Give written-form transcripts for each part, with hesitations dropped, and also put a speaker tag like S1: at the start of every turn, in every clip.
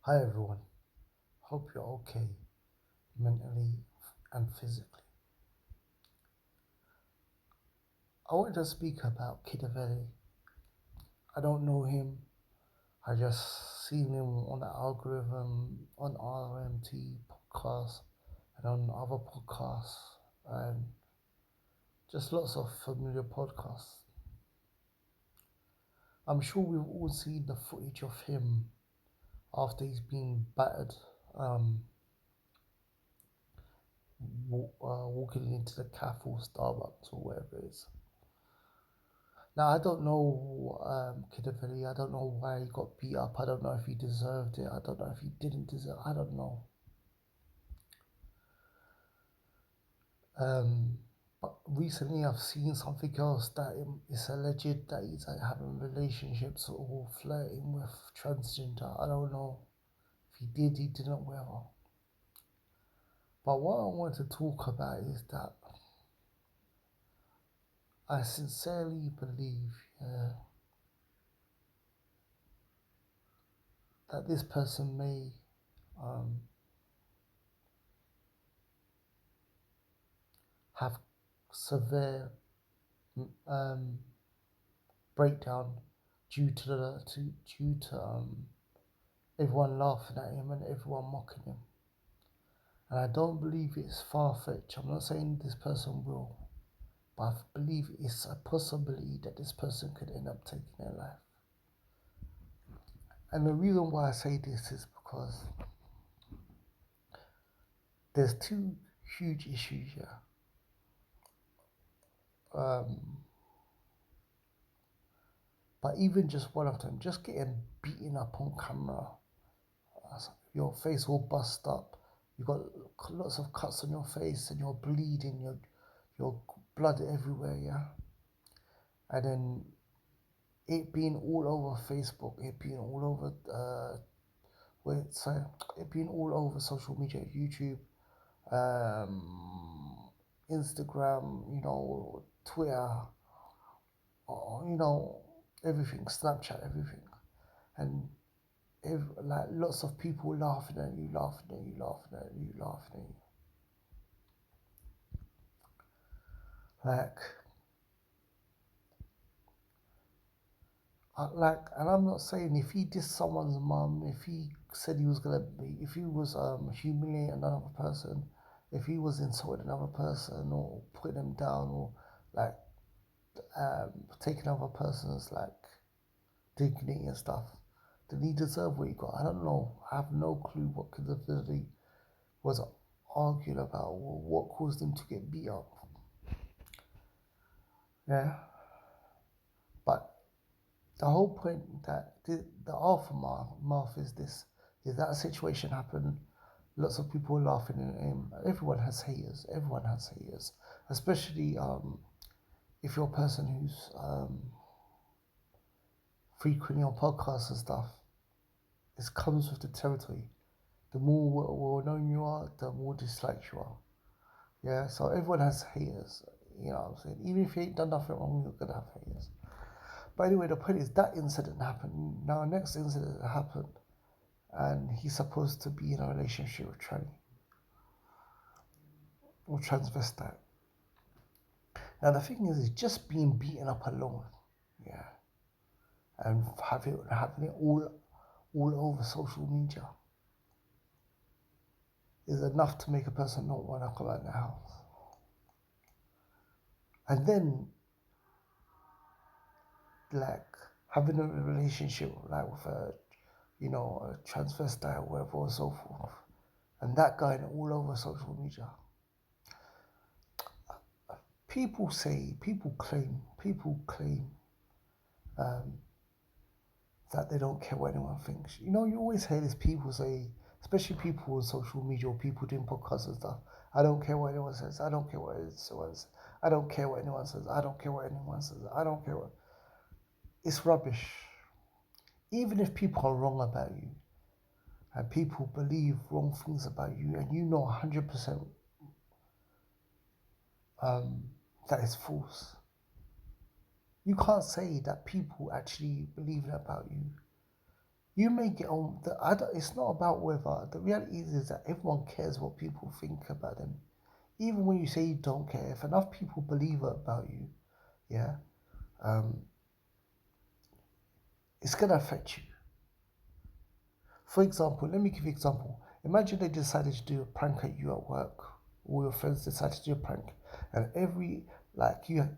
S1: Hi everyone, hope you're okay mentally and physically. I wanted to speak about Kidavelly. I don't know him, I just seen him on the algorithm on RMT podcast and on other podcasts and just lots of familiar podcasts. I'm sure we've all seen the footage of him after he's been battered, um, walking into the cafe or Starbucks or wherever it is. Now, I don't know Kidavelly. I don't know why he got beat up. I don't know if he deserved it. I don't know if he didn't deserve it. I don't know. Um, but recently I've seen something else that it's alleged that he's like having relationships or flirting with transgender. I don't know if he did, he didn't, whatever. But what I want to talk about is that I sincerely believe that this person may um, have severe um, breakdown due to everyone laughing at him and everyone mocking him. And I don't believe it's far fetched. I'm not saying this person will, but I believe it's a possibility that this person could end up taking their life. And the reason why I say this is because there's two huge issues here. Um, but even just one of them, just getting beaten up on camera, your face all bust up, you got lots of cuts on your face and you're bleeding, your blood everywhere, yeah. And then it being all over Facebook, it being all over it being all over social media, YouTube, Instagram, Twitter, or, everything, Snapchat, everything, and like lots of people laughing at you, laughing at you, laughing at you, laughing at you. Like, and I'm not saying if he dissed someone's mum, if he said he was gonna be, if he was humiliating another person, if he was insulting another person or putting them down or like taking another person's like dignity and stuff, then he deserved what he got. I don't know. I have no clue what Kidavelly was arguing about or what caused him to get beat up. Yeah, but the whole point that the aftermath is this: is that a situation happened. Lots of people were laughing at him. Everyone has haters. Everyone has haters, especially if you're a person who's frequently on podcasts and stuff. It comes with the territory. The more well known you are, the more disliked you are. Yeah, so everyone has haters. You know what I'm saying? Even if you ain't done nothing wrong, you're gonna have haters. But anyway, the point is that incident happened. Now, next incident happened, and he's supposed to be in a relationship with tranny or transvestite. Now, the thing is just being beaten up alone, yeah, and having it all over social media is enough to make a person not want to come out of the house. And then, like, having a relationship like with a transvestite or whatever or so forth, and that going all over social media. People claim um, that they don't care what anyone thinks. You always hear this people say, especially people on social media or people doing podcasts and stuff, I don't care what anyone says, I don't care what anyone says, I don't care what anyone says, I don't care what anyone says, I don't care what. It's rubbish. Even if people are wrong about you and people believe wrong things about you and you know 100% that is false, you can't say that people actually believe that about you You may get on. It's not about whether. The reality is that everyone cares what people think about them. Even when you say you don't care, if enough people believe it about you, yeah, um, it's gonna affect you. For example, let me give you an example. Imagine they decided to do a prank at you at work, or your friends decided to do a prank, and you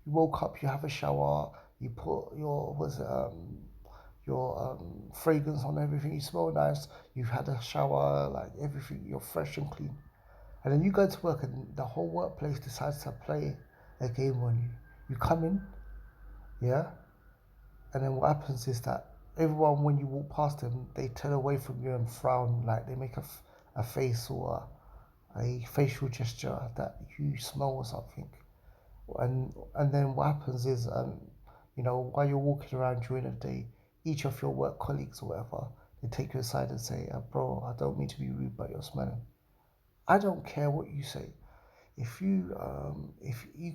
S1: woke up, you have a shower, you put your fragrance on everything, you smell nice, you've had a shower, like everything, you're fresh and clean, and then you go to work, and the whole workplace decides to play a game on you. You come in, yeah, and then what happens is that everyone, when you walk past them, they turn away from you and frown, like they make a face or a facial gesture that you smell or something. And then what happens is, while you're walking around during the day, each of your work colleagues or whatever, they take you aside and say, "Bro, I don't mean to be rude, but you're smelling." I don't care what you say. If you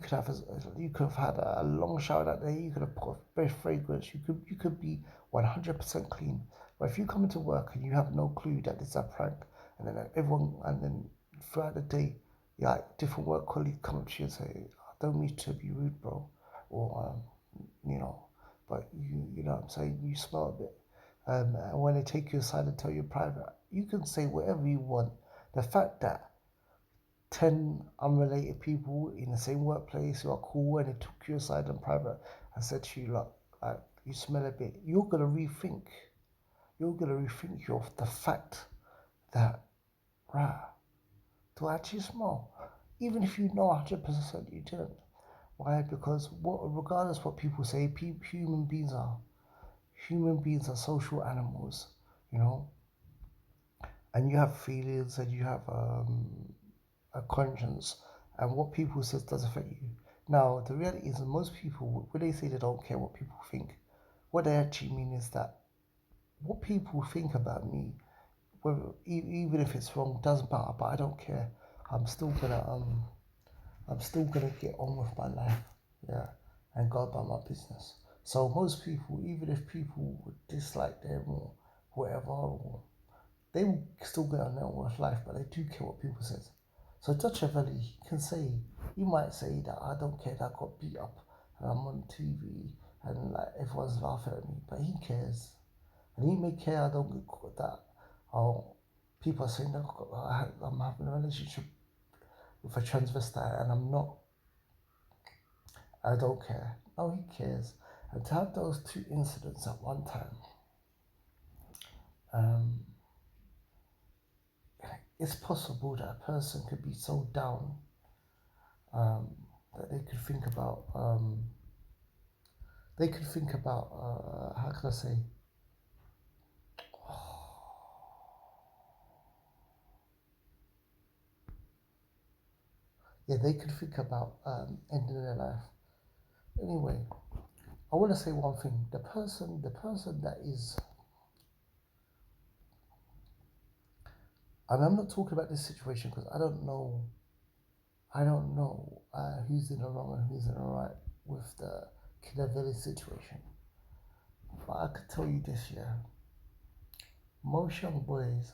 S1: could have you could have had a long shower that day, you could have put best fragrance, you could be 100% clean. But if you come into work and you have no clue that it's a prank, and then throughout the day, yeah, like, different work colleagues come up to you and say, "I don't mean to be rude, bro," or you know, but you know what I'm saying, you smell a bit. And when they take you aside and tell you private, you can say whatever you want. The fact that 10 unrelated people in the same workplace who are cool and they took you aside in private and said to you, "Look, like, you smell a bit," you're gonna rethink the fact that, right, do I actually smell? Even if you know 100% you didn't. Why? Because regardless what people say, human beings are social animals, you know, and you have feelings and you have a conscience, and what people says does affect you. Now, the reality is that most people, when they say they don't care what people think, what they actually mean is that what people think about me, even if it's wrong, doesn't matter. But I don't care. I'm still gonna um, I'm still gonna get on with my life, yeah, and go about my business. So most people, even if people would dislike them or whatever, or they will still get on their own with life, but they do care what people say. So Dutchavelli can say, you might say that I don't care that I got beat up and I'm on TV and like everyone's laughing at me, but he cares. And he may care I don't get caught that, oh, people are saying that I'm having a relationship with a transvestite and I'm not, I don't care. No, he cares. And to have those two incidents at one time, um, it's possible that a person could be so down, um, that they could think about how can I say, yeah, they could think about ending their life. Anyway, I want to say one thing. The person that is, and I'm not talking about this situation because I don't know who's in the wrong and who's in the right with the Kidavelly'S situation. But I could tell you this, yeah. Most young boys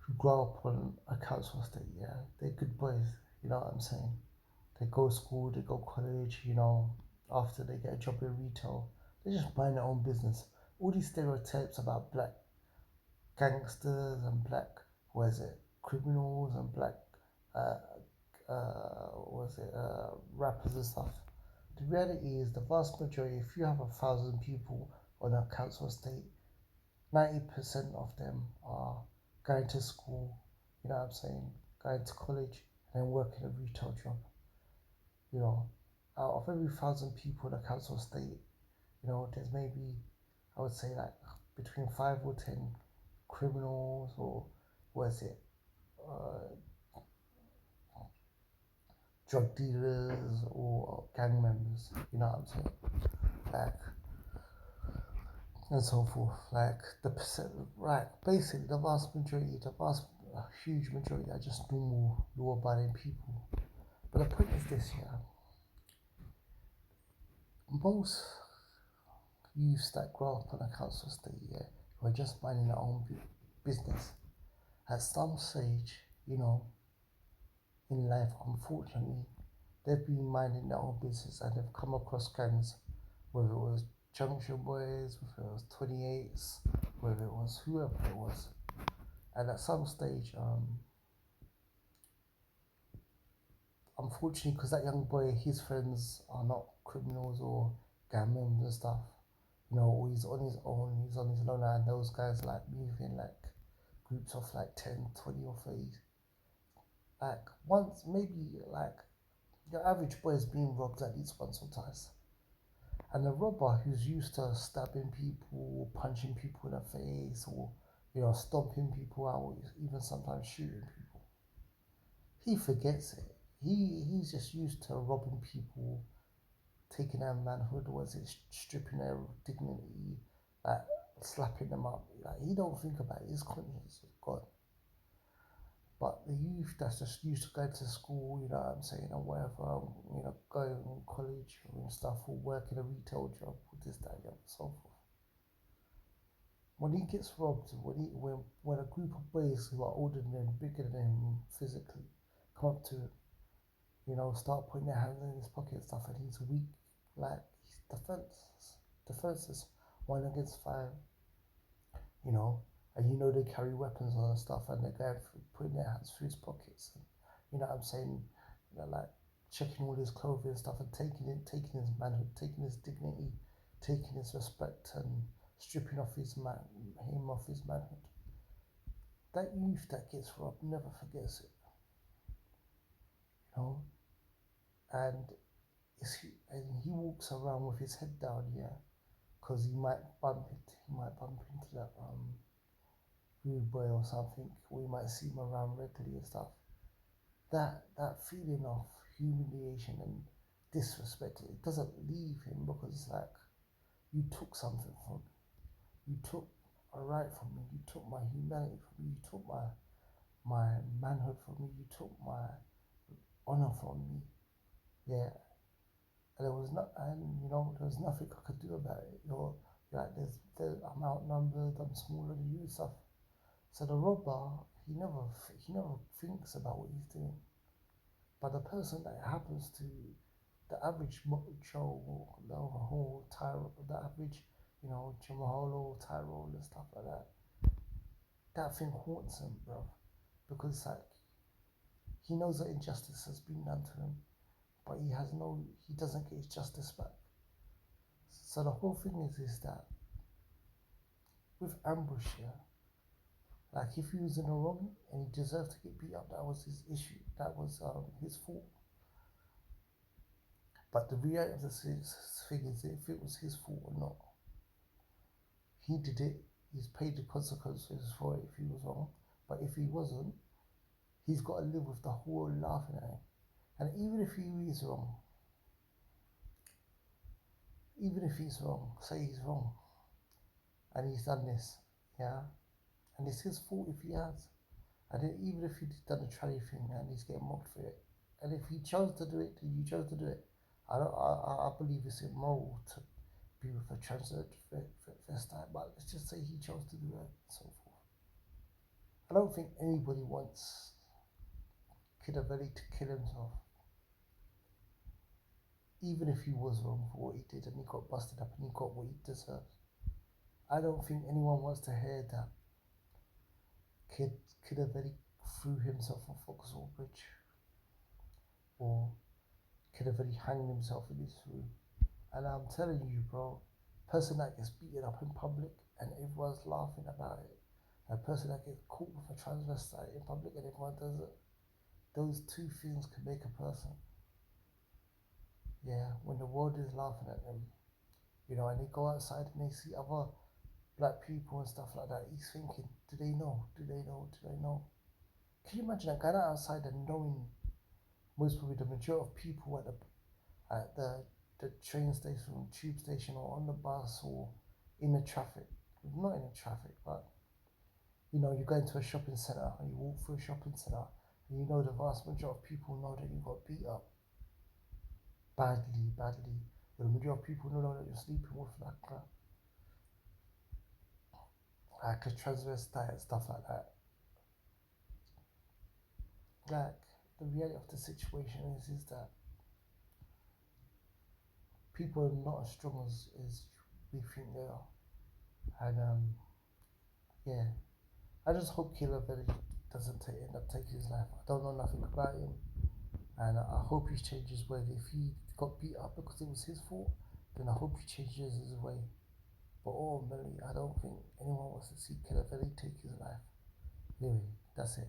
S1: who grow up on a council estate, yeah, they're good boys. You know what I'm saying? They go to school, they go college, after they get a job in retail, they just mind their own business. All these stereotypes about black gangsters and black, criminals and black, uh, rappers and stuff. The reality is the vast majority, if you have 1,000 people on a council estate, 90% of them are going to school, you know what I'm saying, going to college and then working a retail job. You know, out of every 1,000 people in a council estate, there's maybe, I would say, like between 5 or 10 criminals or was it uh, drug dealers or gang members. You know what I'm saying? Like, and so forth. Like the percent, right? Basically, huge majority are just normal, law-abiding people. But the point is this, yeah. most youths that grow up on a council estate, yeah, who are just minding their own business, at some stage, in life, unfortunately, they've been minding their own business and they've come across gangs, whether it was Junction Boys, whether it was 28s, whether it was whoever it was. And at some stage, unfortunately, because that young boy, his friends are not criminals or gang members and stuff, or he's on his own, he's on his own, and those guys like moving like groups of like 10, 20 or 30. Like once, maybe like your average boy is being robbed at least once or twice. And the robber who's used to stabbing people, punching people in the face, or stomping people out, or even sometimes shooting people, he forgets it. He's just used to robbing people, taking their manhood, was it stripping their dignity, like slapping them up. Like he don't think about it. His conscience is gone. But the youth that's just used to going to school, what I'm saying, or whatever, going to college and stuff, or working a retail job, or this, that, and so forth. When he gets robbed, when a group of boys who are older than him, bigger than him physically, come up to him, start putting their hands in his pocket and stuff, and he's weak, like he's defenseless, 1 against 5, you know, and they carry weapons on and stuff, and they're going through, putting their hands through his pockets, and what I'm saying, like checking all his clothing and stuff, and taking his manhood, taking his dignity, taking his respect, and stripping off him off his manhood. That youth that gets robbed never forgets it, and he walks around with his head down, yeah, because he might bump into that rude boy or something. We might see him around regularly and stuff. That feeling of humiliation and disrespect, it doesn't leave him, because it's like, you took something from me. You took a right from me. You took my humanity from me. You took my manhood from me. You took my honor from me. Yeah. And there was nothing I could do about it. You're like, I'm outnumbered. I'm smaller than you and stuff. So the robber, he never thinks about what he's doing. But the person that it happens to, the average Joe, the whole Tyrol, the average, Jamaholo, Tyrol and stuff like that, that thing haunts him, bro. Because it's like, he knows that injustice has been done to him, but he doesn't get his justice back. So the whole thing is that with ambush, yeah, like if he was in the wrong and he deserved to get beat up, that was his issue. That was his fault. But the reality of the thing is, if it was his fault or not, he did it. He's paid the consequences for it if he was wrong. But if he wasn't, he's got to live with the whole laughing at him. And even if he is wrong, say he's wrong, and he's done this, yeah, and it's his fault if he has. And then even if he's done a tranny thing and he's getting mocked for it, and if he chose to do it, then you chose to do it. I believe it's immoral to be with a transvestite, but let's just say he chose to do it and so forth. I don't think anybody wants Kidavelly to kill himself, even if he was wrong for what he did and he got busted up and he got what he deserves. I don't think anyone wants to hear that Kidavelly threw himself on Foxhall Bridge, or Kidavelly hanged himself in his room. And I'm telling you, bro, person that gets beaten up in public and everyone's laughing about it, a person that gets caught with a transvestite in public and everyone does it, those two things can make a person. Yeah, when the world is laughing at them, and they go outside and they see other black people and stuff like that, he's thinking, do they know? Can you imagine a guy outside and knowing most probably the majority of people at the train station, tube station, or on the bus, or in the traffic, not in the traffic, but you go into a shopping centre and you walk through a shopping centre and the vast majority of people know that you got beat up badly, The majority of people know that you're sleeping with like a transvestite and stuff like that. Like the reality of the situation is that people are not as strong as we think they are. And yeah, I just hope Kidavelly doesn't end up taking his life. I don't know nothing about him, and I hope he changes his ways. If he got beat up because it was his fault, then I hope he changes his way. But ultimately, I don't think anyone wants to see Kidavelly take his life. Anyway, that's it.